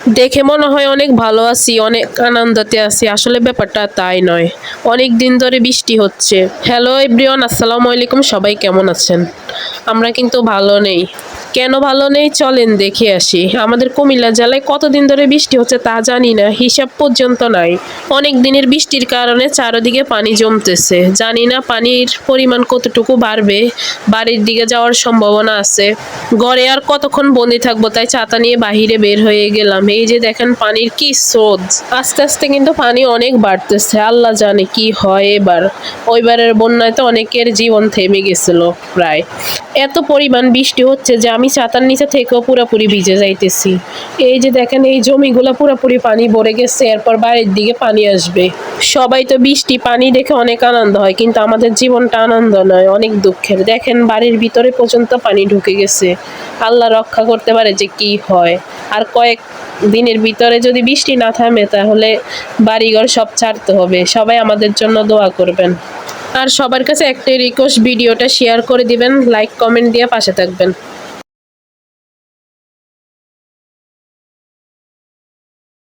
দেখে মনে হয় অনেক ভালো আছি, অনেক আনন্দতে আছি। আসলে ব্যাপারটা তাই নয়। অনেক দিন ধরে বৃষ্টি হচ্ছে। হ্যালো এভরিওয়ান, আসসালামু আলাইকুম। সবাই কেমন আছেন? আমরা কিন্তু ভালো নেই। কেন ভালো নেই চলেন দেখে আসি। আমাদের কুমিল্লা জেলায় কতদিন ধরে বৃষ্টি হচ্ছে তা জানি না, হিসাব পর্যন্ত নাই। অনেক দিনের বৃষ্টির কারণে চারদিকে পানি জমতেছে। জানি না পানির পরিমাণ কতটুকু বাড়বে। বাড়ির দিকে যাওয়ার সম্ভাবনা আছে। ঘরে আর কতক্ষণ বন্দি থাকবো, তাই ছাতা নিয়ে বাহিরে বের হয়ে গেলাম। এই যে দেখেন পানির কি স্রোত। আস্তে আস্তে কিন্তু পানি অনেক বাড়তেছে। আল্লাহ জানে কি হয় এবার। ওইবারের বন্যায় তো অনেকের জীবন থেমে গেছিল প্রায়। এত পরিমাণ বৃষ্টি হচ্ছে যে আমি ছাতার নিচে থেকেও পুরোপুরি ভিজে যাইতেছি। এই যে দেখেন এই জমিগুলো পুরোপুরি পানি ভরে গেছে, এরপর বাড়ির দিকে পানি আসবে। সবাই তো বৃষ্টি পানি দেখে অনেক আনন্দ হয়, কিন্তু আমাদের জীবনটা আনন্দ নয়, অনেক দুঃখের। দেখেন বাড়ির ভিতরে পর্যন্ত পানি ঢুকে গেছে। আল্লাহ রক্ষা করতে পারে যে কি হয়। আর কয়েক দিনের ভিতরে যদি বৃষ্টি না থামে তাহলে বাড়িঘর সব ছাড়তে হবে। সবাই আমাদের জন্য দোয়া করবেন। আর সবার কাছে একটাই রিকোয়েস্ট, ভিডিওটা শেয়ার করে দিবেন, লাইক কমেন্ট দিয়ে পাশে থাকবেন।